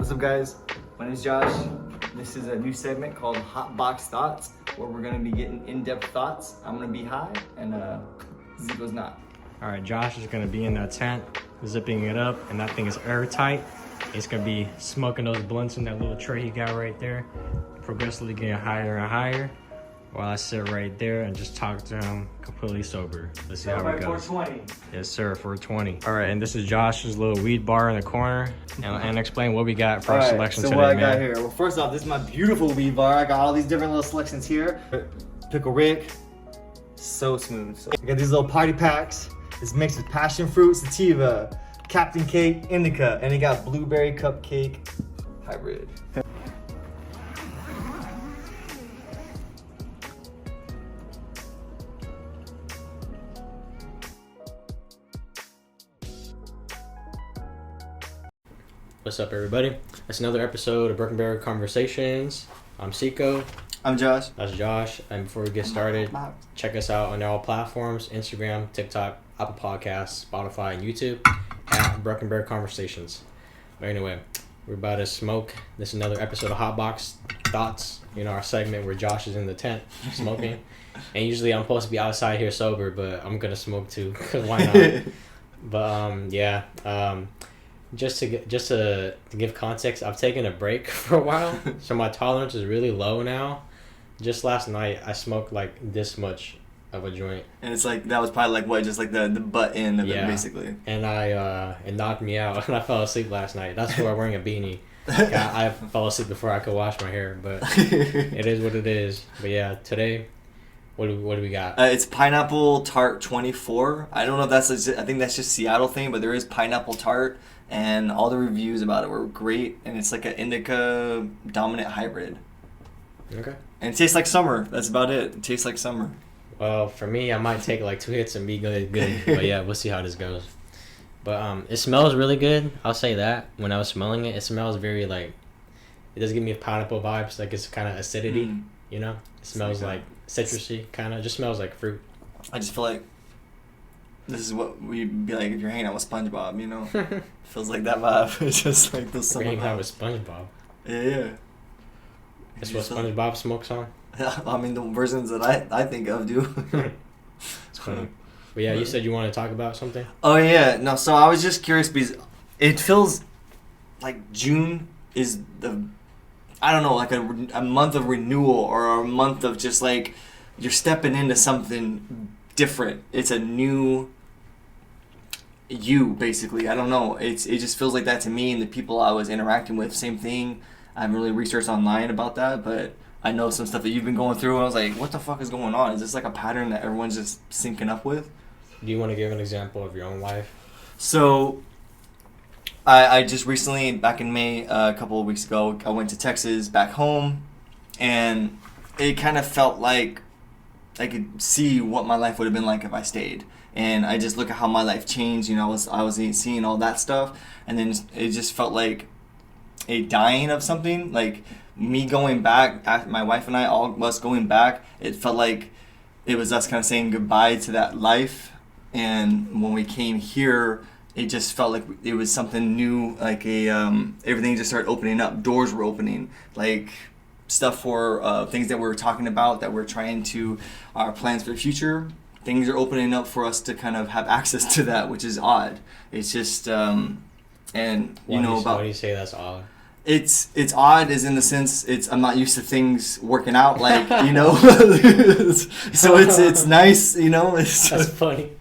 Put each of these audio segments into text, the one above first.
What's up, guys? My name is Josh. This is a new segment called Hot Box Thoughts, where we're gonna be getting in-depth thoughts. I'm gonna be high, and Zico's not. All right, Josh is gonna be in that tent, zipping it up, and that thing is airtight. He's gonna be smoking those blunts in that little tray he got right there, progressively getting higher and higher, while I sit right there and just talk to him completely sober. Let's see how it goes. 420. Yes, sir, 420. All right, and this is Josh's little weed bar in the corner, and explain what we got for our selection so today, what I man. got here? Well, first off, this is my beautiful weed bar. I got all these different little selections here. Pickle Rick, so smooth. I got these little party packs. It's mixed with passion fruit, sativa, Captain Cake, indica, and it got blueberry cupcake hybrid. What's up, everybody? It's another episode of Broken Barrel Conversations. I'm Seiko. I'm Josh. That's Josh. And before we get started, check us out on all platforms: Instagram, TikTok, Apple Podcasts, Spotify, and YouTube at Broken Bear Conversations. But anyway, we're about to smoke. This is another episode of Hot Box Thoughts. You know, our segment where Josh is in the tent smoking. And usually I'm supposed to be outside here sober, but I'm gonna smoke too, cause why not? But just to give context, I've taken a break for a while, so my tolerance is really low now. Just last night, I smoked like this much of a joint. And it's like, that was probably like what, just like the butt end of it, basically. And it knocked me out, and I fell asleep last night. That's why I'm wearing a beanie. I fell asleep before I could wash my hair, but it is what it is. But yeah, today, what do we got? It's Pineapple Tart 24. I don't know if that's I think that's just Seattle thing, but there is Pineapple Tart, and all the reviews about it were great, and it's like an indica dominant hybrid. Okay. And it tastes like summer. That's about it. It tastes like summer. Well, for me, I might take like 2 hits and be good. But yeah, we'll see how this goes. But it smells really good. I'll say that. When I was smelling it, it smells very like, it does give me pineapple vibes. Like it's kind of acidity, you know? It smells like citrusy, kind of. Just smells like fruit. I just feel like this is what we'd be like if you're hanging out with SpongeBob, you know? Feels like that vibe. It's just like those summer hanging vibes. out with SpongeBob. Yeah. That's what SpongeBob smokes on? I mean, the versions that I think of do. It's funny. But yeah, you said you want to talk about something? Oh, yeah. No, so I was just curious because it feels like June is I don't know, like a month of renewal or a month of just like you're stepping into something different. It's a new you, basically. I don't know. It just feels like that to me, and the people I was interacting with, same thing. I haven't really researched online about that, but I know some stuff that you've been going through, and I was like, what the fuck is going on? Is this like a pattern that everyone's just syncing up with? Do you want to give an example of your own life? So, I just recently, back in May, a couple of weeks ago, I went to Texas, back home, and it kind of felt like I could see what my life would have been like if I stayed. And I just look at how my life changed, you know, I was seeing all that stuff, and then it just felt like a dying of something, like me going back, my wife and I, all of us going back, it felt like it was us kind of saying goodbye to that life. And when we came here, it just felt like it was something new, like everything just started opening up, doors were opening, like stuff for things that we were talking about, that we're trying to, our plans for the future, things are opening up for us to kind of have access to that, which is odd. It's just, and you know about... Why do you say that's odd? It's odd as in the sense I'm not used to things working out, like, you know. So it's nice, you know. That's funny.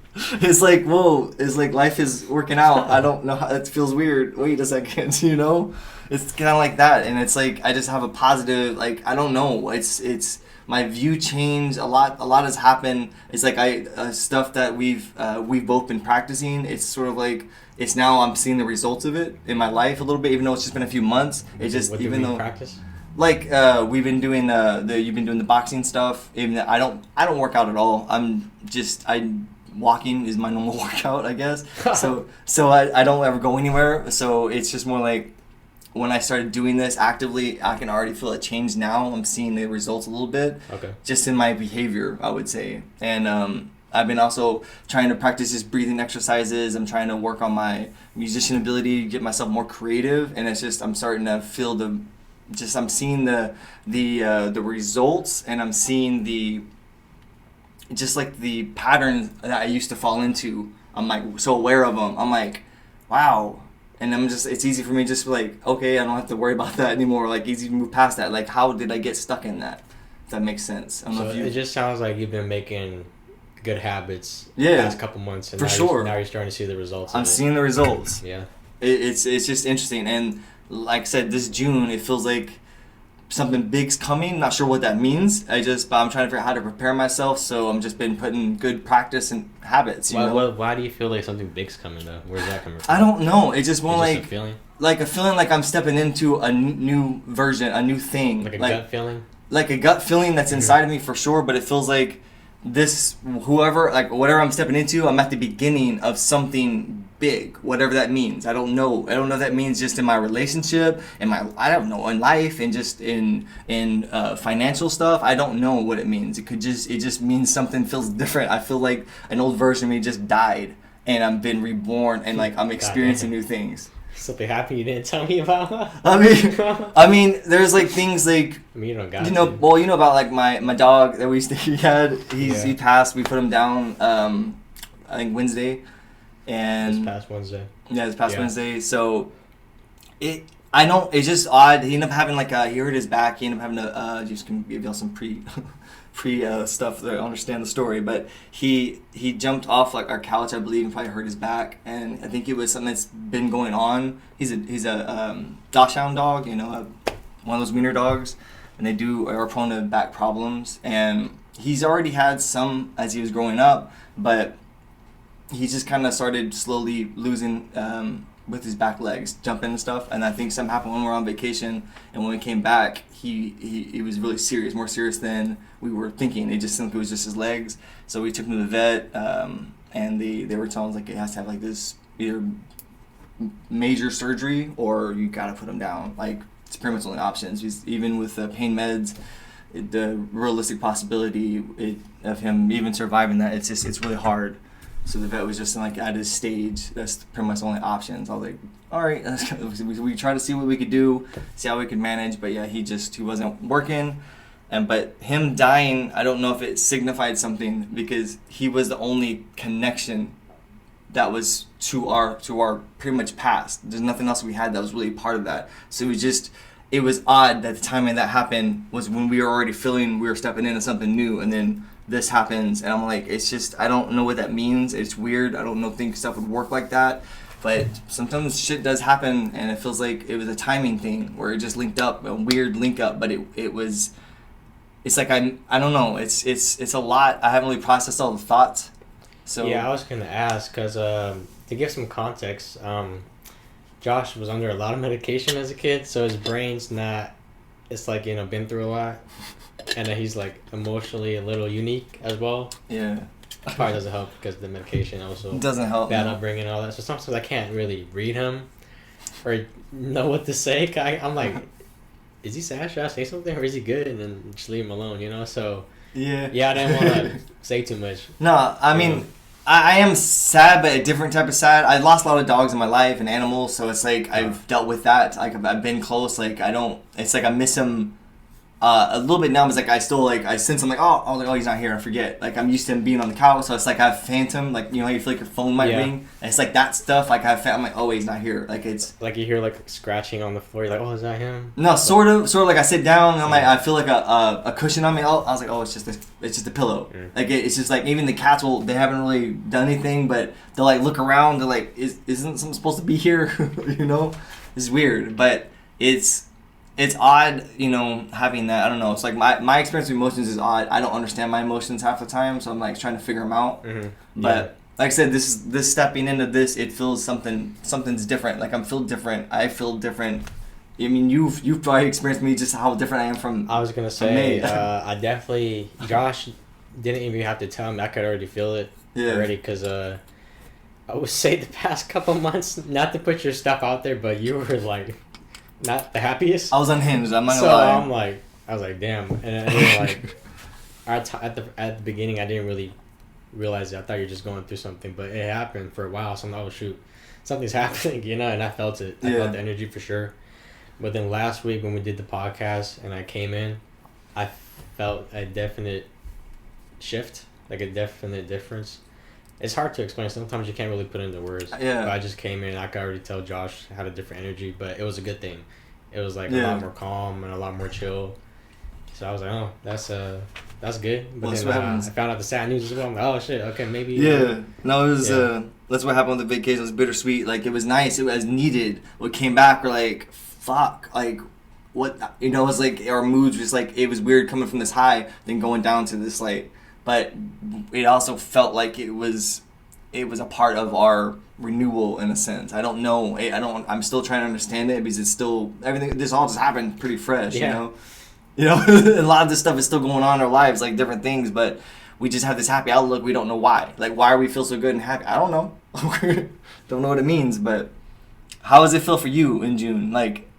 It's like, whoa, it's like life is working out. I don't know how, it feels weird. Wait a second, you know. It's kind of like that, and it's like I just have a positive, like, I don't know. It's my view changed a lot. A lot has happened. It's like stuff that we've both been practicing. It's sort of like, it's now I'm seeing the results of it in my life a little bit, even though it's just been a few months. It just, what even do we though practice? Like we've been doing you've been doing the boxing stuff. Even I don't work out at all. Walking is my normal workout, I guess. So I don't ever go anywhere. So it's just more like when I started doing this actively, I can already feel a change now. I'm seeing the results a little bit. Okay. Just in my behavior, I would say. And I've been also trying to practice just breathing exercises. I'm trying to work on my musician ability, get myself more creative, and it's just I'm starting to feel I'm seeing the results, and I'm seeing the patterns that I used to fall into. I'm like so aware of them. I'm like, wow. And it's easy for me just to like, okay, I don't have to worry about that anymore. Like, easy to move past that. Like, how did I get stuck in that? If that makes sense. I don't know if it just sounds like you've been making good habits the Yeah, past couple months. And for sure. Now you're starting to see the results. I'm seeing the results. Yeah. It's just interesting. And like I said, this June, it feels like something big's coming. Not sure what that means. But I'm trying to figure out how to prepare myself. So I'm just been putting good practice and habits. You know? Why do you feel like something big's coming though? Where's that coming from? I don't know. It's just more It's like just a feeling, like a feeling like I'm stepping into a new version, a new thing. like a gut feeling. Like a gut feeling that's inside of me for sure. But it feels like whatever I'm stepping into, I'm at the beginning of something big, whatever that means. I don't know if that means just in my relationship, I don't know, in life, and just in financial stuff. I don't know what it means. It just means something feels different. I feel like an old version of me just died, and I've been reborn, and like I'm experiencing new things. Something happened you didn't tell me about. I mean, there's like things like, I mean, you don't got you know, to. well, you know about like my dog that he passed. We put him down, I think Wednesday, and This past Wednesday. Yeah, this past Wednesday. So I know it's just odd. He ended up having he hurt his back. He ended up having to just can give y'all some pre stuff to understand the story. But he jumped off like our couch, I believe, and probably hurt his back. And I think it was something that's been going on. He's a Dachshund dog, you know, one of those wiener dogs, and are prone to back problems. And he's already had some as he was growing up, but he just kind of started slowly losing with his back legs, jumping and stuff. And I think something happened when we were on vacation, and when we came back, he was really serious, more serious than we were thinking. It just seemed like it was just his legs. So we took him to the vet, and they were telling us like it has to have like this either major surgery or you gotta put him down. Like, it's pretty much the only options. Even with pain meds, the realistic possibility of him even surviving that, it's really hard. So the vet was just like at his stage. That's pretty much the only options. I was like, all right, we tried to see what we could do, see how we could manage. But yeah, he wasn't working. But him dying, I don't know if it signified something, because he was the only connection that was to our pretty much past. There's nothing else we had that was really part of that. So it was odd that the timing that happened was when we were already feeling we were stepping into something new, and then this happens, and I'm like, it's just, I don't know what that means. It's weird. I don't think stuff would work like that. But sometimes shit does happen, and it feels like it was a timing thing where it just linked up, a weird link up. But it's like I don't know. It's a lot. I haven't really processed all the thoughts. So Yeah, I was gonna ask because to give some context, Josh was under a lot of medication as a kid, so his brain's not. It's like, been through a lot. And then he's like emotionally a little unique as well. Yeah. Probably doesn't help because the medication also doesn't help. Bad upbringing and all that. So sometimes I can't really read him or know what to say. I'm like, is he sad? Should I say something, or is he good? And then just leave him alone, So Yeah. I didn't want to say too much. No, I mean, I am sad, but a different type of sad. I lost a lot of dogs in my life and animals, so it's like I've dealt with that. Like, I've been close. Like, it's like I miss him a little bit now. It's like I sense I'm like, oh, he's not here. I forget. Like, I'm used to him being on the couch, so it's like I have phantom. Like, how you feel like your phone might ring. And it's like that stuff. Like, I'm like, oh, he's not here. Like, it's like you hear like scratching on the floor. You're like, oh, is that him? No, sort of. Like I sit down and I'm like, I feel like a cushion on me. I was like, oh, it's just a pillow. Like, it's just like, even the cats they haven't really done anything, but they'll like look around. They're like, isn't something supposed to be here? It's weird, but it's odd, having that. I don't know. It's like my experience with emotions is odd. I don't understand my emotions half the time, so I'm like trying to figure them out. Mm-hmm. But like I said, this stepping into this, it feels something's different. Like, I feel different. I mean, you've probably experienced me, just how different I am from. I was gonna say, I definitely. Josh didn't even have to tell me. I could already feel it already, because I would say the past couple months, not to put your stuff out there, but you were like not the happiest. I was unhinged. I'm not gonna lie. I was like, damn, and then, like, at the beginning, I didn't really realize it. I thought you were just going through something, but it happened for a while. So I'm like, oh shoot, something's happening, you know. And I felt it. I felt the energy for sure. But then last week when we did the podcast and I came in, I felt a definite shift, like a definite difference. It's hard to explain. Sometimes you can't really put it into words. Yeah. But I just came in. I could already tell Josh had a different energy, but it was a good thing. It was like a lot more calm and a lot more chill. So I was like, oh, that's good. But then I found out the sad news as well. I'm like, oh shit, okay, maybe. Yeah. No, it was. That's what happened with the vacation. It was bittersweet. Like, it was nice. It was needed. What came back, we're like, fuck. Like, what? You know, it was like our moods was like, it was weird coming from this high, then going down to this like. But it also felt like it was a part of our renewal in a sense. I don't know. I'm still trying to understand it because it's still everything. This all just happened pretty fresh. Yeah. You know, a lot of this stuff is still going on in our lives, like different things. But we just have this happy outlook. We don't know why. Like, why are we feel so good and happy? I don't know. Don't know what it means. But how does it feel for you in June? Like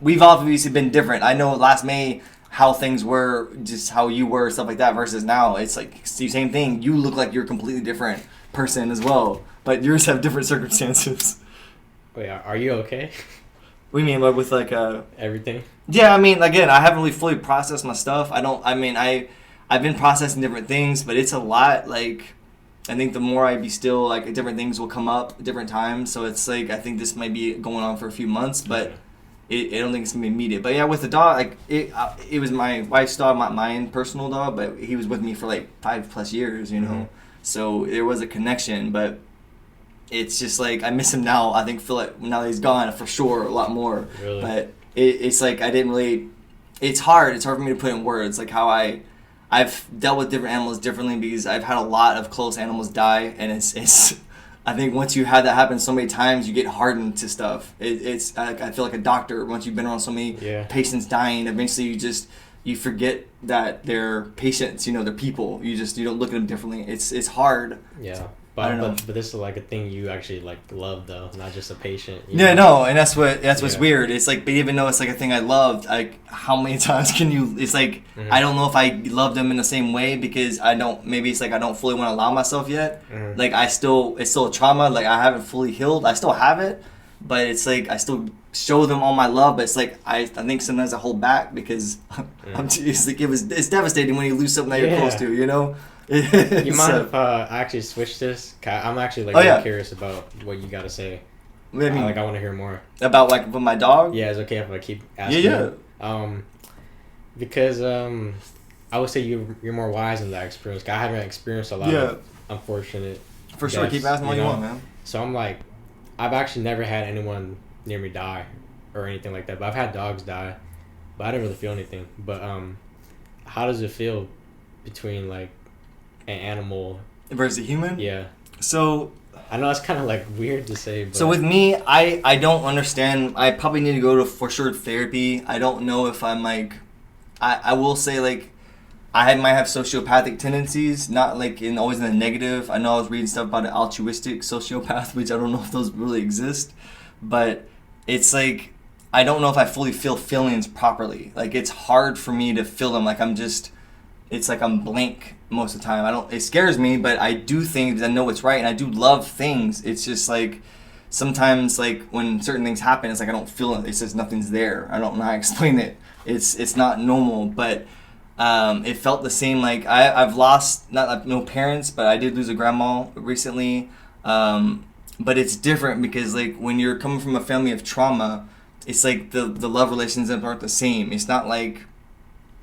we've obviously been different. I know last May how things were, just how you were, stuff like that, versus now it's like it's the same thing. You look like you're a completely different person as well, but yours have different circumstances. Wait, are you okay? What do you mean with like everything? Yeah, I mean, again, I haven't really fully processed my stuff. I've been processing different things, but it's a lot. Like, I think the more I be still, like, different things will come up at different times. So it's like, I think this might be going on for a few months, but I don't think it's gonna be immediate. But yeah, with the dog, like it was my wife's dog, mine personal dog, but he was with me for like 5+ years, you know. Mm-hmm. So there was a connection, but it's just like I miss him now. I think feel like now that he's gone for sure a lot more. Really? But it's like I didn't really. It's hard. It's hard for me to put in words like how I've dealt with different animals differently because I've had a lot of close animals die, and it's. I think once you had that happen so many times, you get hardened to stuff. It's I feel like a doctor. Once you've been around so many patients dying, eventually you forget that they're patients. You know, they're people. You don't look at them differently. It's hard. Yeah, but this is like a thing you actually like love though, not just a patient. Yeah, no, and that's what's weird. It's like, but even though it's like a thing I loved, like how many times can you? It's like I don't know if I love them in the same way because I don't. Maybe it's like I don't fully want to allow myself yet. Like it's still a trauma. Like I haven't fully healed. I still have it, but it's like I still show them all my love. But it's like I think sometimes I hold back because it's like it's devastating when you lose something that you're close to. You know. You mind if I actually switch this? I'm actually really curious about what you got to say. What do you mean? I want to hear more about like with my dog. Yeah, it's okay if I keep asking. Yeah. Because I would say you're more wise in that experience. I haven't experienced a lot of unfortunate. For sure, keep asking what you want, man. So I'm like, I've actually never had anyone near me die or anything like that. But I've had dogs die, but I didn't really feel anything. But how does it feel between like an animal versus a human? Yeah. So I know it's kind of like weird to say, but so with me, I don't understand. I probably need to go to for sure therapy. I don't know if I'm like I will say like I might have sociopathic tendencies, not like always in the negative. I know I was reading stuff about an altruistic sociopath, which I don't know if those really exist, but it's like I don't know if I fully feel feelings properly. Like it's hard for me to feel them. Like it's like I'm blank most of the time. It scares me, but I do things because I know it's right, and I do love things. It's just like sometimes like when certain things happen, it's like I don't feel it. It's just nothing's there. I don't know how to explain it. It's not normal, but it felt the same. Like I've lost no parents, but I did lose a grandma recently. But it's different because like when you're coming from a family of trauma, it's like the love relationships aren't the same. It's not like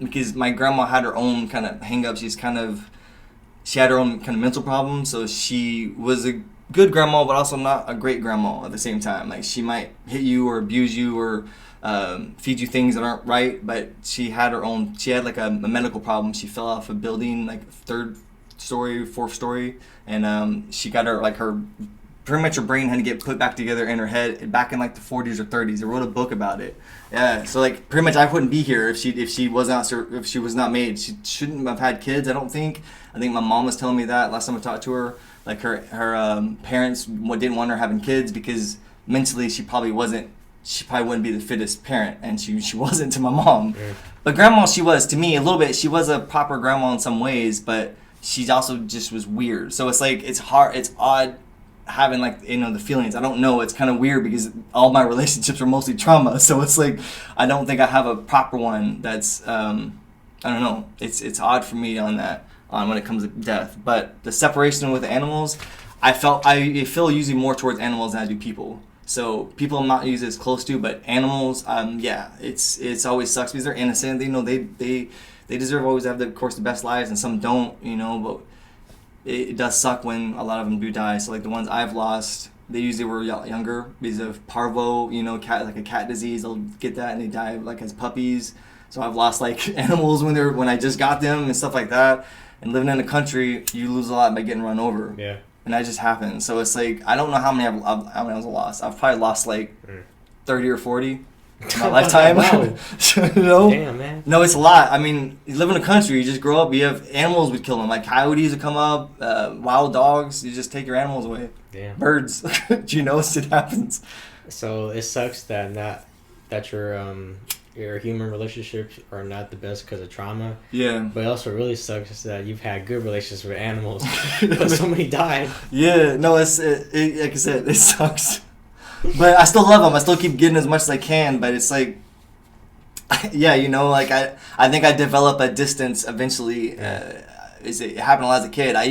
because my grandma had her own kind of hang-ups. She had her own kind of mental problems, so she was a good grandma, but also not a great grandma at the same time. Like she might hit you or abuse you or feed you things that aren't right, but she had like a medical problem. She fell off a building, like 3rd story, 4th story, and she got pretty much her brain had to get put back together in her head back in like the 40s or 30s. They wrote a book about it. Yeah, so like pretty much I wouldn't be here if she was not made. She shouldn't have had kids. I don't think. I think my mom was telling me that last time I talked to her. Like her parents didn't want her having kids because mentally she probably wouldn't be the fittest parent, and she wasn't to my mom. Yeah. But grandma she was to me a little bit. She was a proper grandma in some ways, but she also just was weird. So it's like it's odd having like the feelings. I don't know. It's kind of weird because all my relationships are mostly trauma. So it's like I don't think I have a proper one that's I don't know. It's odd for me on that when it comes to death. But the separation with animals, I feel usually more towards animals than I do people. So people I'm not usually as close to, but animals, yeah, it's always sucks because they're innocent. They deserve always to have the best lives, and some don't, but it does suck when a lot of them do die. So like the ones I've lost, they usually were younger because of parvo, cat, like a cat disease. They'll get that and they die like as puppies. So I've lost like animals when I just got them and stuff like that. And living in the country, you lose a lot by getting run over. Yeah. And that just happens. So it's like I don't know how many I've lost. I've probably lost like 30 or 40 in my lifetime. Wow. Damn, man. No, it's a lot. I mean, you live in a country, you just grow up, you have animals would kill them. Like coyotes would come up, wild dogs, you just take your animals away. Damn. Birds. Shit happens. So it sucks that your human relationships are not the best because of trauma. Yeah. But it also really sucks that you've had good relationships with animals, but somebody died. Yeah. No, like I said, it sucks. But I still love them. I still keep getting as much as I can. But it's like, yeah, like I think I develop a distance eventually. It happened a lot as a kid. I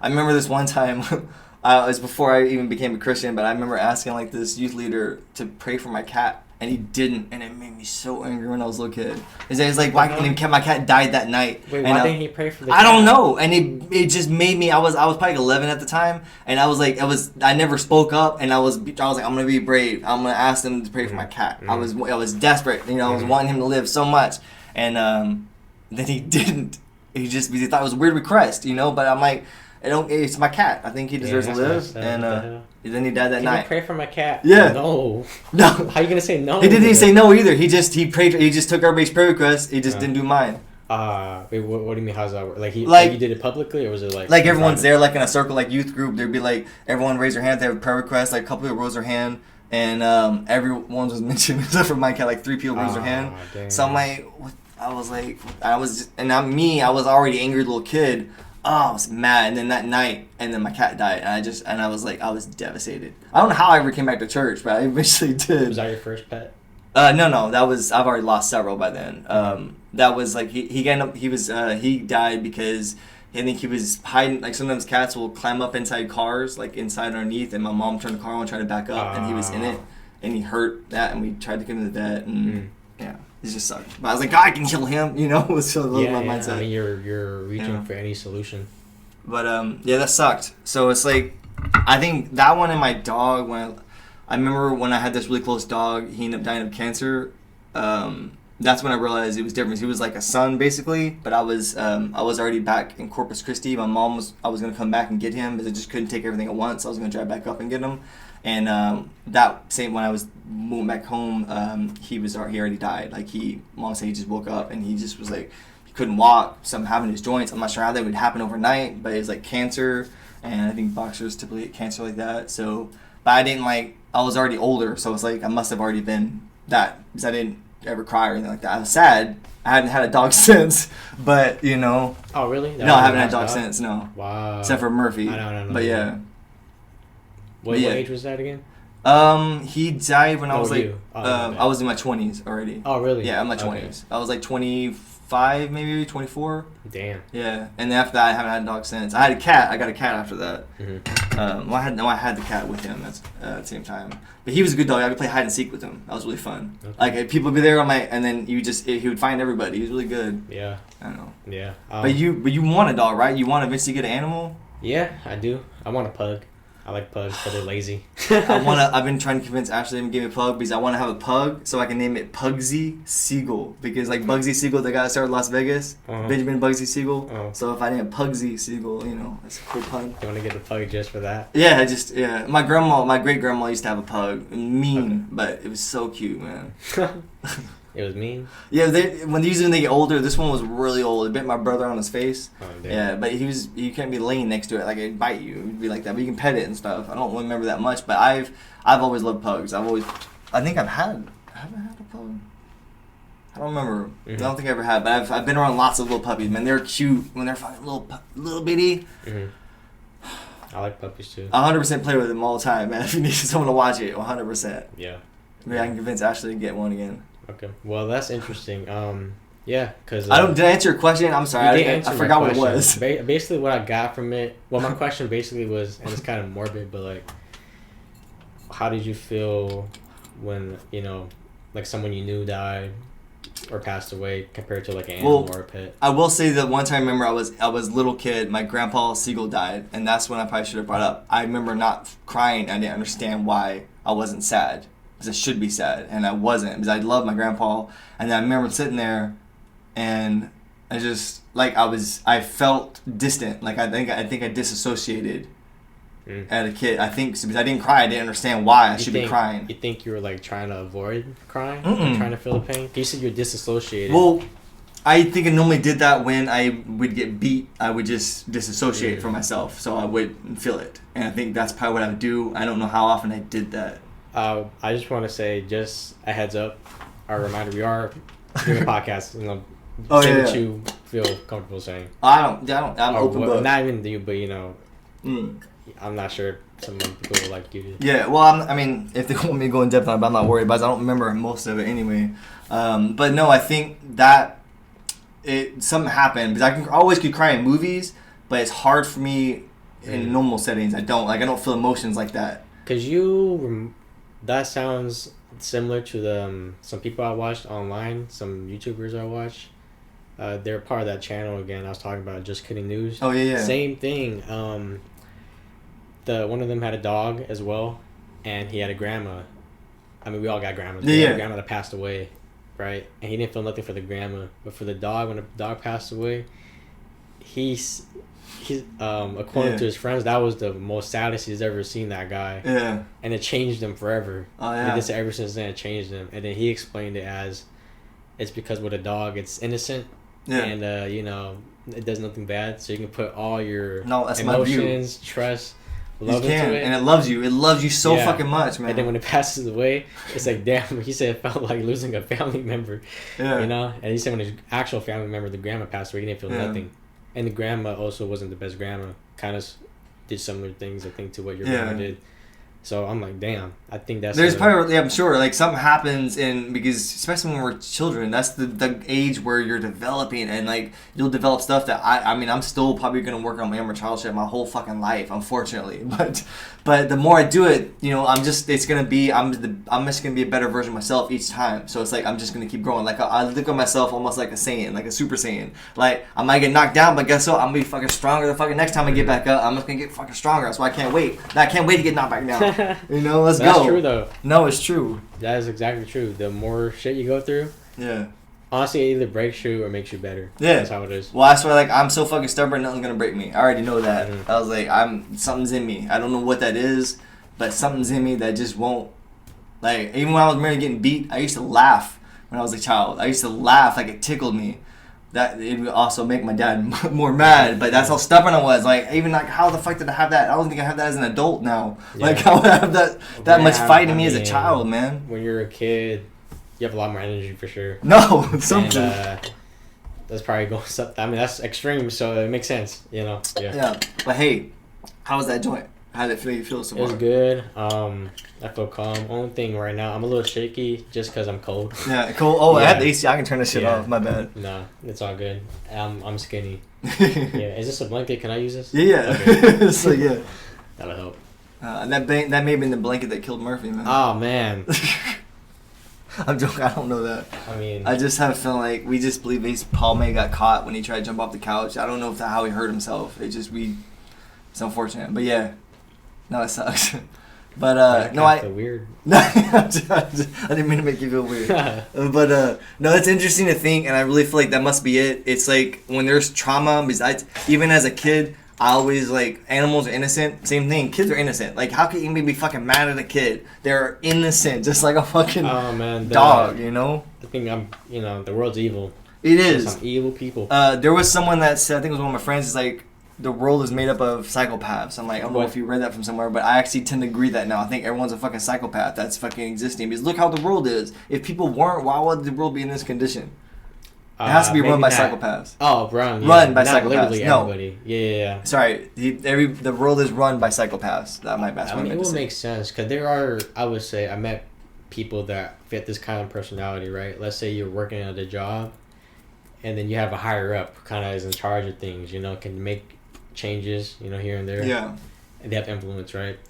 remember this one time. It was before I even became a Christian, but I remember asking like this youth leader to pray for my cat. And he didn't, and it made me so angry when I was a little kid. It's like, why couldn't my cat died that night? Wait, why didn't he pray for the cat? I don't know, and it just made me. I was probably 11 at the time, and I never spoke up, and I was like, I'm gonna be brave. I'm gonna ask them to pray for my cat. I was desperate, I was wanting him to live so much, and then he didn't. He thought it was a weird request, But I'm like, it's my cat. I think he deserves to live, and then he died that night. Can you pray for my cat? Yeah. No. How you gonna say no? He didn't even say no either. He prayed. He just took everybody's prayer requests. He just didn't do mine. Wait, what do you mean? How's that work? Like you did it publicly, or was it like? Like everyone's there, like in a circle, like youth group. There'd be like everyone raise their hand. They have a prayer request. Like a couple people raise their hand, and everyone was mentioned except for my cat. Like 3 people raised their hand. Dang. So I'm like, I was already angry little kid. Oh, I was mad, and then that night, and then my cat died, and I was like, I was devastated. I don't know how I ever came back to church, but I eventually did. Was that your first pet? No, I've already lost several by then. That was like he died because I think he was hiding. Like sometimes cats will climb up inside cars, like inside underneath, and my mom turned the car on, tried to back up, and he was in it, and he hurt that, and we tried to get him to the vet, and yeah. It just sucked. But I was like, God, I can kill him, was my mindset. I mean, you're reaching for any solution. But, yeah, that sucked. So it's like, I think that one and my dog, I remember when I had this really close dog, he ended up dying of cancer. That's when I realized it was different. He was like a son, basically, but I was already back in Corpus Christi. My mom I was going to come back and get him, because I just couldn't take everything at once. I was going to drive back up and get him. And that same when I was moving back home, he already died. Like mom said he just woke up and he just was like he couldn't walk. Something happened to his joints. I'm not sure how that would happen overnight, but it was like cancer, and I think boxers typically get cancer like that. So, but I was already older, so it's like I must have already been that because I didn't ever cry or anything like that. I was sad. I hadn't had a dog since, but Oh really? No, I haven't had a dog since. No. Wow. Except for Murphy. I don't know. But yeah. What age was that again? He died when I was like, I was in my 20s already. Oh, really? Yeah, in my 20s. Okay. I was like 25, maybe 24. Damn. Yeah, and after that, I haven't had a dog since. I had a cat. I got a cat after that. Mm-hmm. I had the cat with him at the same time. But he was a good dog. I could play hide and seek with him. That was really fun. Okay. Like people would be there and then he would find everybody. He was really good. Yeah. I don't know. Yeah. But you want a dog, right? You want to eventually get an animal? Yeah, I do. I want a pug. I like pugs, but they're lazy. I've been trying to convince Ashley to give me a pug because I want to have a pug so I can name it Pugsy Siegel, because like Bugsy Siegel, the guy that started in Las Vegas, Benjamin Bugsy Siegel. So if I name it Pugsy Siegel, that's a cool pun. You want to get the pug just for that? Yeah, my great grandma used to have a pug, but it was so cute, man. It was mean? Yeah, when they get older, this one was really old. It bit my brother on his face. Oh, damn. Yeah, but you can't be laying next to it, like it'd bite you. It'd be like that, but you can pet it and stuff. I don't remember that much, but I've always loved pugs. I haven't had a pug. I don't remember. Mhm. I don't think I ever had, but I've been around lots of little puppies, man. They're cute when they're fucking little bitty. Mhm. I like puppies too. 100% play with them all the time, man. If you need someone to watch it, 100%. Yeah. Maybe I can convince Ashley to get one again. Okay. Well, that's interesting. Yeah, because I don't. Did I answer your question? I'm sorry. I forgot what it was. Basically, what I got from it. Well, my question basically was, and it's kind of morbid, but like, how did you feel when like someone you knew died or passed away compared to like an animal or a pet? I will say that one time, I remember I was a little kid. My grandpa Siegel died, and that's when I probably should have brought up. I remember not crying. I didn't understand why I wasn't sad, because I should be sad, and I wasn't, because I love my grandpa. And then I remember sitting there, and I just I felt distant. Like I think I disassociated as a kid. I think because I didn't cry, I didn't understand why I should be crying. You think you were like trying to avoid crying, trying to feel the pain? You said you're disassociated. Well, I think I normally did that when I would get beat. I would just disassociate from myself, so I wouldn't feel it. And I think that's probably what I would do. I don't know how often I did that. I just want to say, just a heads up, our reminder: we are doing a podcast. Say what you feel comfortable saying. I'm open book. Not even you, but I'm not sure some people would like you to. Yeah, well, I mean, if they want me to go in depth on it, but I'm not worried about it. I don't remember most of it anyway. But no, I think that something happened, because I always could cry in movies, but it's hard for me in normal settings. I don't feel emotions like that. Cause that sounds similar to some people I watched online, some YouTubers I watch. They're part of that channel again. I was talking about Just Kidding News. Oh yeah. Same thing. One of them had a dog as well, and he had a grandma. I mean, we all got grandmas. Yeah. He had a grandma that passed away, right? And he didn't feel nothing for the grandma, but for the dog, when the dog passed away, he's according to his friends, that was the most saddest he's ever seen that guy. Yeah. And it changed him forever. Oh yeah. And ever since then, it changed him. And then he explained it as, it's because with a dog, it's innocent. Yeah. And it does nothing bad, so you can put all your that's emotions, trust, love into it, and it loves you. It loves you so fucking much, man. And then when it passes away, it's like, damn. He said it felt like losing a family member. Yeah. And he said when his actual family member, the grandma, passed away, he didn't feel nothing. And the grandma also wasn't the best grandma. Kind of did similar things, I think, to what your grandma did. So I'm like, damn. I think there's probably, I'm sure, like something happens because especially when we're children, that's the age where you're developing, and like you'll develop stuff that I mean, I'm still probably gonna work on my inner child shit my whole fucking life, unfortunately. But the more I do it, I'm just gonna be a better version of myself each time. So it's like I'm just gonna keep growing. Like I look at myself almost like a Saiyan, like a Super Saiyan. Like I might get knocked down, but guess what? I'm gonna be fucking stronger the fucking next time I get back up. I'm just gonna get fucking stronger. That's why I can't wait. I can't wait to get knocked back down. Let's go. That's true though. No, it's true. That is exactly true. The more shit you go through, honestly, it either breaks you or makes you better. Yeah, that's how it is. Well, that's why I'm so fucking stubborn. Nothing's gonna break me. I already know that. I was like, something's in me. I don't know what that is, but something's in me that just won't. Like even when I was married getting beat, I used to laugh when I was a child. I used to laugh like it tickled me. That it would also make my dad more mad, but that's how stubborn I was. Like even like how the fuck did I have that? I don't think I have that as an adult now. Yeah. Like how would I have that much fight in me as a child, man? When you're a kid, you have a lot more energy for sure. No, something. And, that's probably going. I mean, that's extreme, so it makes sense, Yeah. Yeah, but hey, how was that joint? How did it feel so far? It was good. I feel calm. Only thing right now, I'm a little shaky just because I'm cold. Yeah, cold. Oh, I have the AC. I can turn this shit off. My bad. Nah, it's all good. I'm skinny. Is this a blanket? Can I use this? Yeah. Okay. So yeah. That'll help. That may have been the blanket that killed Murphy, man. Oh man. I'm joking. I don't know that. I mean, I just have a feeling like we just believe Paul May got caught when he tried to jump off the couch. I don't know how he hurt himself. It's unfortunate. But yeah, no, it sucks. But no, I feel weird. I didn't mean to make you feel weird. But no, it's interesting to think, and I really feel like that must be it. It's like when there's trauma, because even as a kid, I always like animals are innocent. Same thing, kids are innocent. Like how can you be fucking mad at a kid? They're innocent, just like a fucking dog. I think the world's evil. It is. Some evil people. There was someone that said, I think it was one of my friends, is like, the world is made up of psychopaths. I'm like, I don't know if you read that from somewhere, but I actually tend to agree that now. I think everyone's a fucking psychopath that's fucking existing. Because look how the world is. If people weren't, why would the world be in this condition? It has to be run by psychopaths. Oh, run. Yeah. Run by not psychopaths. Literally No. everybody. Yeah. Sorry, the world is run by psychopaths. That might I mean, it will make sense because there are. I would say I met people that fit this kind of personality, right? Let's say you're working at a job, and then you have a higher up, kind of is in charge of things. You know, can make changes. You know, here and there. Yeah. And they have influence, right?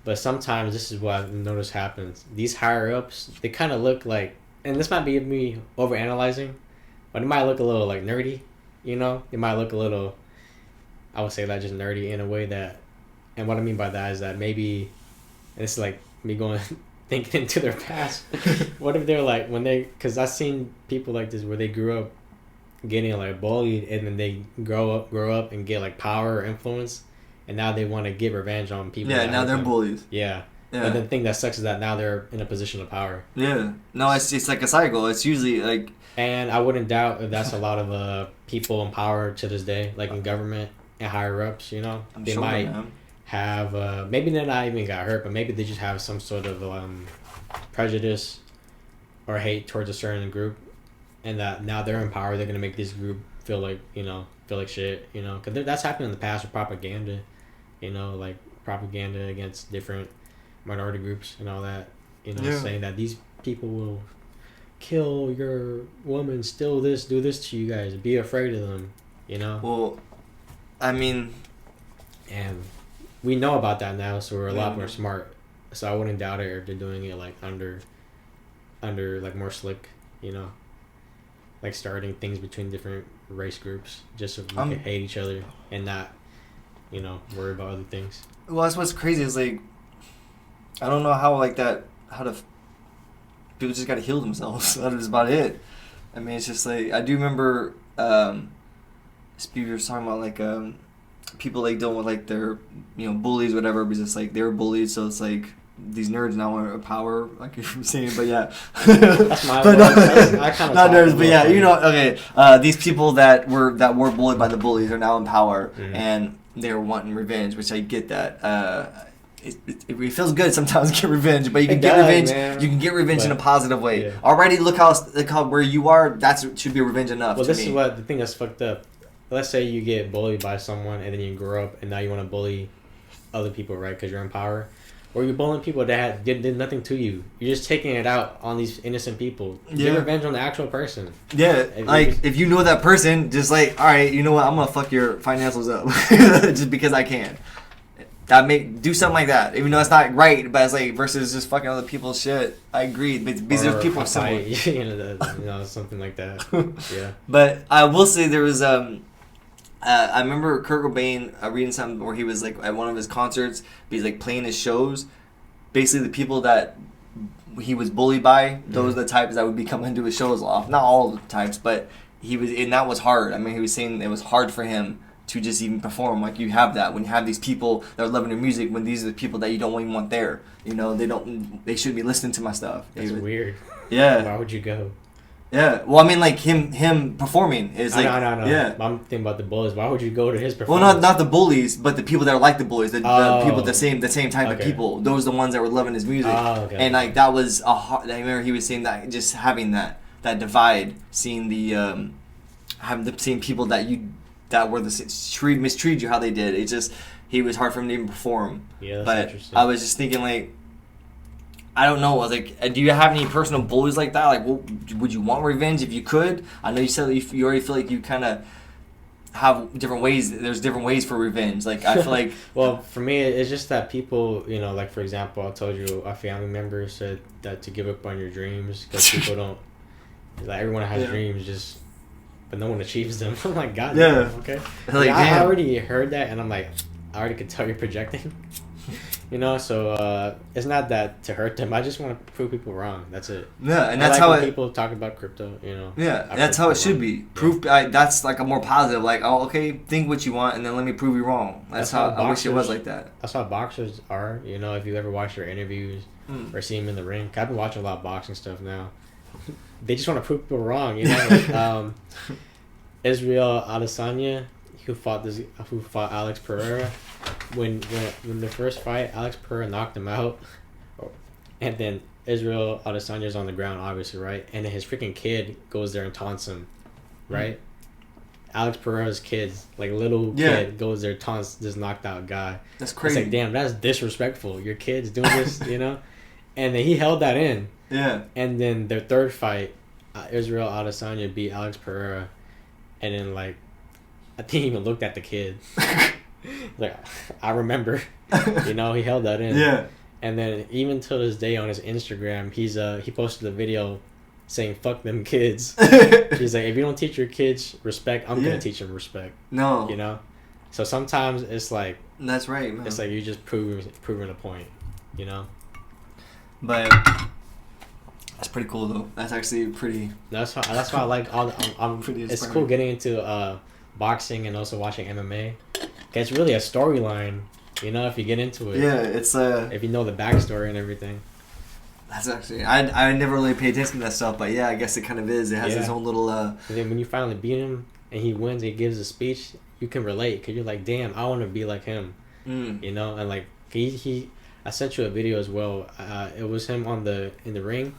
But sometimes this is what I've noticed happens. These higher ups, they kind of look like, and this might be me overanalyzing. But it might look a little like nerdy, you know? It might look a little, I would say that just nerdy in a way that, and what I mean by that is that maybe, and it's like me going, thinking into their past. What if they're like, because I've seen people like this where they grew up getting like bullied and then they grow up and get like power or influence and now they want to get revenge on people. Yeah, now they're bullies. Yeah. But the thing that sucks is that now they're in a position of power. Yeah. No, it's like a cycle. It's usually like... And I wouldn't doubt if that's a lot of people in power to this day, like in government and higher ups, you know? I'm they sure, might man. have, maybe they're not even got hurt, but maybe they just have some sort of prejudice or hate towards a certain group. And that now they're in power, they're going to make this group feel like shit, you know? Because that's happened in the past with propaganda, you know, like propaganda against different minority groups and all that, you know, saying that these people will kill your woman, steal this, do this to you guys, be afraid of them, you know? Well, I mean... And we know about that now, so we're a lot more smart. So I wouldn't doubt it if they're doing it, like, under like, more slick, you know? Like, starting things between different race groups, just so we can hate each other and not, you know, worry about other things. Well, that's what's crazy is, like, I don't know how, like, people just gotta heal themselves. That's about it. I mean, it's just, like, I do remember, Steve was talking about, like, people, like, dealing with, like, their, you know, bullies, whatever, because it's, like, they were bullied, so it's, like, these nerds now are power, like you're saying, but yeah. That's my but I kind of not nerds, but yeah, you know, okay. These people that were bullied by the bullies are now in power, and they're wanting revenge, which I get that. It feels good sometimes to get revenge, but you can get revenge. Man. You can get revenge in a positive way. Yeah. Already, look how where you are. That should be revenge enough. Well, to this me. is what the thing that's fucked up. Let's say you get bullied by someone, and then you grow up, and now you want to bully other people, right? Because you're in power. Or you're bullying people that did nothing to you. You're just taking it out on these innocent people. Yeah. Get revenge on the actual person. Yeah, if you know that person, just like, all right, you know what? I'm gonna fuck your financials up just because I can. Do something like that, even though it's not right. But it's like versus just fucking other people's shit. I agree, because there's people are similar. You know, something like that. Yeah. But I will say there was I remember Kurt Cobain reading something where he was like at one of his concerts, he's like playing his shows. Basically, the people that he was bullied by, those are the types that would be coming to his shows off. Not all the types, but and that was hard. I mean, he was saying it was hard for him to just even perform. Like, you have that when you have these people that are loving your music, when these are the people that you don't even want there. You know, they shouldn't be listening to my stuff. That's weird. Yeah. Why would you go? Yeah, well, I mean, like him performing is like, no. Yeah, I'm thinking about the bullies. Why would you go to his performance? Well, not the bullies, but the people that are like the bullies, the people the same type of people. Those are the ones that were loving his music, and like that was a hard. I remember he was saying that just having that divide, seeing having the same people that were mistreated you how they did. It just he was hard for him to even perform. Yeah, that's but interesting. I was just thinking like. I don't know. I was like, do you have any personal bullies like that? Like, would you want revenge if you could? I know you said that you already feel like you kind of have different ways. There's different ways for revenge. Like, I feel like... Well, for me, it's just that people, you know, like, for example, I told you a family member said that to give up on your dreams because people don't... Like, everyone has dreams, but no one achieves them. I'm like, God, yeah. Okay. Like, I already heard that, and I'm like, I already could tell you're projecting. You know, so it's not that to hurt them. I just want to prove people wrong. That's it. Yeah, and that's how people talk about crypto. You know. Yeah, that's how it should be. Proof. That's like a more positive. Like, oh, okay, think what you want, and then let me prove you wrong. That's how I wish it was like that. That's how boxers are. You know, if you ever watch their interviews or see them in the ring, I've been watching a lot of boxing stuff now. They just want to prove people wrong. You know, like, Israel Adesanya. who fought Alex Pereira. When the first fight, Alex Pereira knocked him out, and then Israel Adesanya's on the ground, obviously, right? And then his freaking kid goes there and taunts him, right? Alex Pereira's kid, like little kid, goes there, taunts this knocked out guy. That's crazy. It's like, damn, that's disrespectful. Your kid's doing this, you know? And then he held that in. Yeah. And then their third fight, Israel Adesanya beat Alex Pereira, and then like, I think he even looked at the kid. Like, I remember, you know, he held that in. Yeah. And then even till this day on his Instagram, he posted a video saying "fuck them kids." He's like, if you don't teach your kids respect, I'm gonna teach them respect. No. You know, so sometimes it's like that's right, man. It's like you just proving a point, you know. But that's pretty cool though. That's actually pretty. That's why I like all. I'm pretty. It's cool getting into boxing and also watching MMA. It's really a storyline, you know, if you get into it. Yeah, it's if you know the backstory and everything. That's actually I never really paid attention to that stuff, but yeah, I guess it kind of is. It has its own little. And then when you finally beat him and he wins, he gives a speech. You can relate because you're like, damn, I want to be like him. You know, and like he I sent you a video as well. It was him in the ring,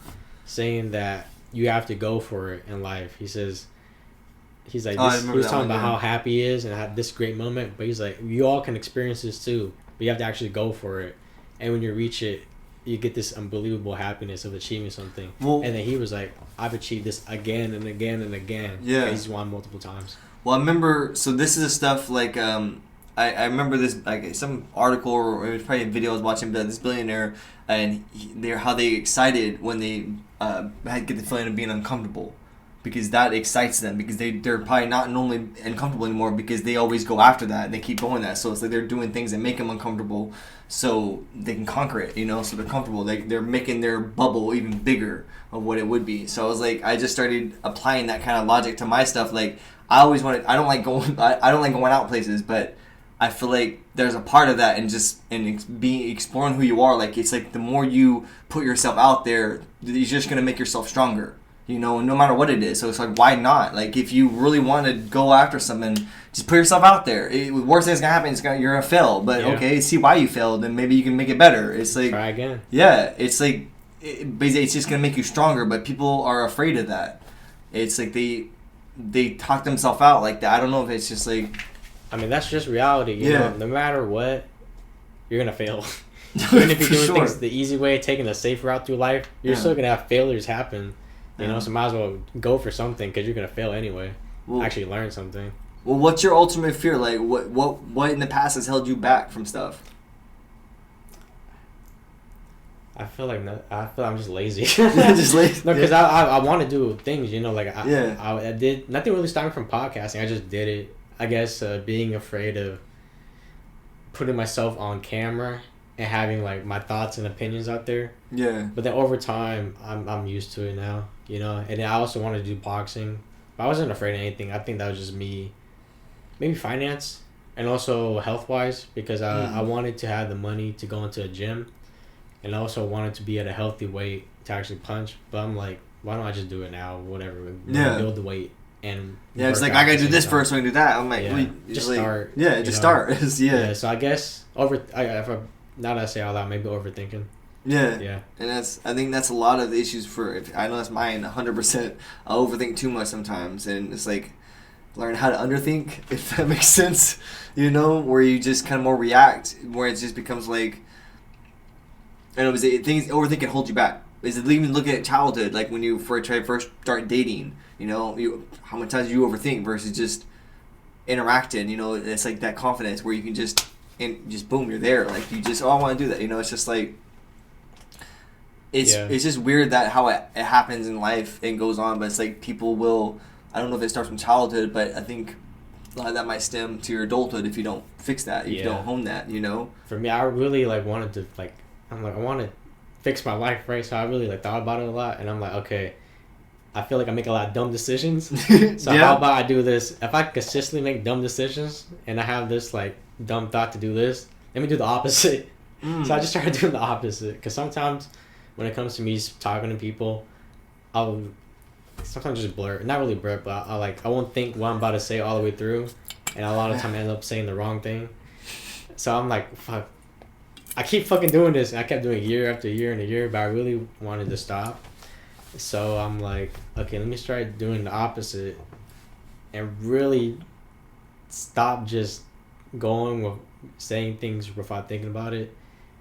saying that you have to go for it in life. He's like, he was talking about how happy he is and had this great moment, but he's like, you all can experience this too, but you have to actually go for it. And when you reach it, you get this unbelievable happiness of achieving something. Well, and then he was like, I've achieved this again and again and again. Yeah. He's won multiple times. Well, I remember, so this is the stuff like, I remember this, like some article or it was probably a video I was watching, but this billionaire, and how they excited when they get the feeling of being uncomfortable. Because that excites them, because they're probably not normally uncomfortable anymore because they always go after that and they keep going that. So it's like they're doing things that make them uncomfortable so they can conquer it, you know, so they're comfortable. They're making their bubble even bigger of what it would be. So I was like, I just started applying that kind of logic to my stuff. Like I always I don't like going out places, but I feel like there's a part of that and exploring who you are. Like it's like the more you put yourself out there, you're just going to make yourself stronger. You know, no matter what it is. So it's like, why not? Like, if you really want to go after something, just put yourself out there. Worst thing that's going to happen is you're going to fail. But, okay, see why you failed, and maybe you can make it better. It's like... Try again. Yeah, it's like... Basically, it's just going to make you stronger, but people are afraid of that. It's like they talk themselves out like that. I don't know if it's just like... I mean, that's just reality. You know, no matter what, you're going to fail. Even if you're doing things the easy way, taking the safe route through life, you're still going to have failures happen. You know, so might as well go for something because you're gonna fail anyway. Well, actually learn something. Well, what's your ultimate fear? Like, what in the past has held you back from stuff? I feel I'm just lazy. Just lazy. No, because I want to do things. You know, like I did nothing really stopped me from podcasting. I just did it. I guess being afraid of putting myself on camera and having like my thoughts and opinions out there. Yeah. But then over time, I'm used to it now. You know, and I also wanted to do boxing. But I wasn't afraid of anything. I think that was just me. Maybe finance and also health-wise because I wanted to have the money to go into a gym. And I also wanted to be at a healthy weight to actually punch. But I'm like, why don't I just do it now? Whatever. Build the weight. And it's like, I got to do this first so I can do that. I'm like, just start. Yeah, just start. Yeah, so I guess, now that I say all that, maybe overthinking. Yeah. And I think that's a lot of the issues I know that's mine 100%. I overthink too much sometimes. And it's like, learn how to underthink, if that makes sense. You know, where you just kind of more react, where it just becomes like, I don't know, overthinking holds you back. Is it even looking at childhood, like when you first start dating, you know, how many times do you overthink versus just interacting, you know, it's like that confidence where you can just boom, you're there. Like you just, I want to do that, you know, it's just like, it's just weird that how it happens in life and goes on, but it's like people will, I don't know if it starts from childhood, but I think a lot of that might stem to your adulthood if you don't fix that, if you don't hone that, you know? For me, I really wanted to I want to fix my life, right? So I really thought about it a lot, and I'm like, okay, I feel like I make a lot of dumb decisions. So how about I do this? If I consistently make dumb decisions and I have this dumb thought to do this, let me do the opposite. So I just started doing the opposite because sometimes when it comes to me talking to people, I'll sometimes just blur, not really blur, but I won't think what I'm about to say all the way through, and a lot of time I end up saying the wrong thing. So I'm like, fuck. I keep fucking doing this, and I kept doing it year after year and a year, but I really wanted to stop. So I'm like, okay, let me start doing the opposite and really stop just going with saying things without thinking about it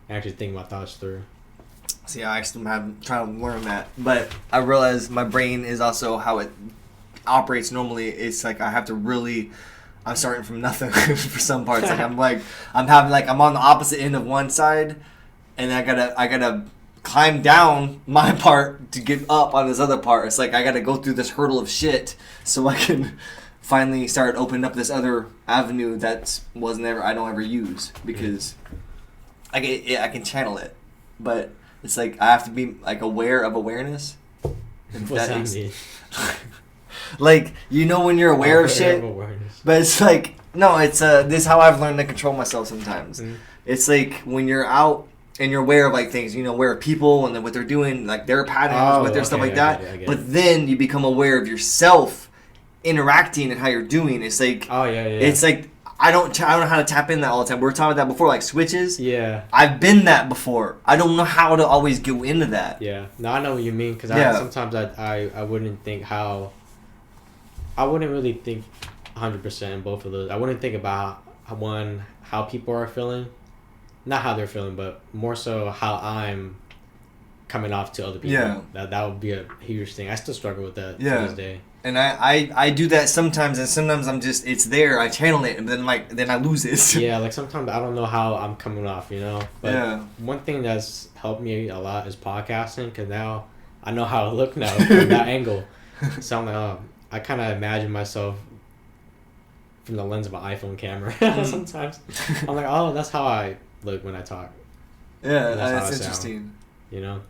and actually think my thoughts through. See, I actually have trying to learn that, but I realize my brain is also how it operates normally. It's like I have to really. I'm starting from nothing for some parts. Like I'm on the opposite end of one side, and I gotta climb down my part to get up on this other part. It's like I gotta go through this hurdle of shit so I can finally start opening up this other avenue that I don't ever use because I can channel it, but it's like I have to be like aware of awareness. What's that mean? Like, you know, when you're aware of shit, but it's like, no, it's this is how I've learned to control myself sometimes. It's like when you're out and you're aware of like things, you know, aware of people and then what they're doing, like their patterns with their stuff like that. I get it. But then you become aware of yourself interacting and how you're doing. It's like, it's like I don't know how to tap in that all the time. We were talking about that before, like switches. Yeah. I've been that before. I don't know how to always go into that. Yeah. No, I know what you mean because sometimes I wouldn't think how. I wouldn't really think 100% in both of those. I wouldn't think about how people are feeling, not how they're feeling, but more so how I'm coming off to other people. Yeah. That would be a huge thing. I still struggle with that to this day. And I do that sometimes, and sometimes I'm just, it's there, I channel it, and then I lose it. Yeah, like sometimes I don't know how I'm coming off, you know? But one thing that's helped me a lot is podcasting, because now I know how I look now from that angle. So I'm like, I kind of imagine myself from the lens of an iPhone camera sometimes. I'm like, oh, that's how I look when I talk. Yeah, that's interesting. Sound, you know?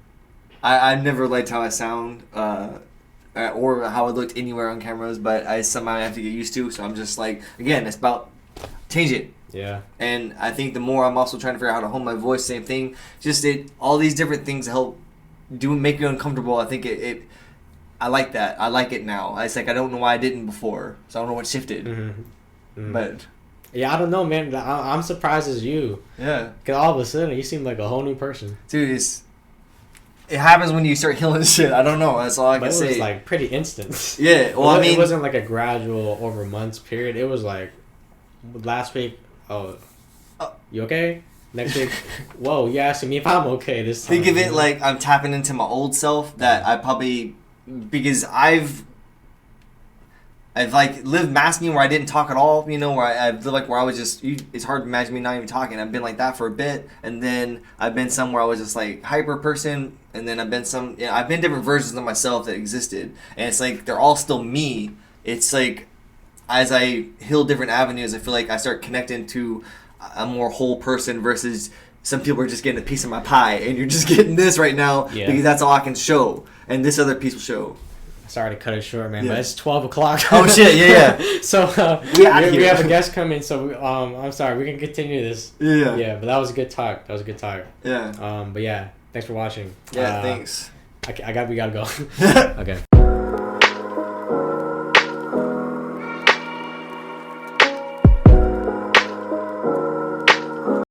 I've never liked how I sound or how I looked anywhere on cameras, but I somehow have to get used to. So I'm just like, again, it's about change it. Yeah. And I think the more I'm also trying to figure out how to hold my voice, same thing. Just all these different things help make me uncomfortable. I think I like that. I like it now. It's like I don't know why I didn't before, so I don't know what shifted. But yeah, I don't know, man. I'm surprised as you. Yeah. Because all of a sudden you seem like a whole new person. Dude, it happens when you start healing shit. I don't know. That's all I can say. It was like pretty instant. Yeah. Well, I mean, it wasn't like a gradual over months period. It was like last week. Oh, you okay? Next week, whoa, you asking me if I'm okay this time. Think of it like I'm tapping into my old self that I probably, because I've like lived masking where I didn't talk at all, you know, where I lived like where I was just, it's hard to imagine me not even talking. I've been like that for a bit, and then I've been somewhere I was just like hyper person, and then I've been I've been different versions of myself that existed, and it's like they're all still me. It's like as I heal different avenues, I feel like I start connecting to a more whole person versus some people are just getting a piece of my pie, and you're just getting this right now because that's all I can show, and this other piece will show. Sorry to cut it short, man, but it's 12 o'clock. Oh, shit, yeah. So, we have a guest coming, so I'm sorry, we can continue this. Yeah. Yeah, but that was a good talk. Yeah. But yeah, thanks for watching. Yeah, thanks. We gotta go. Okay.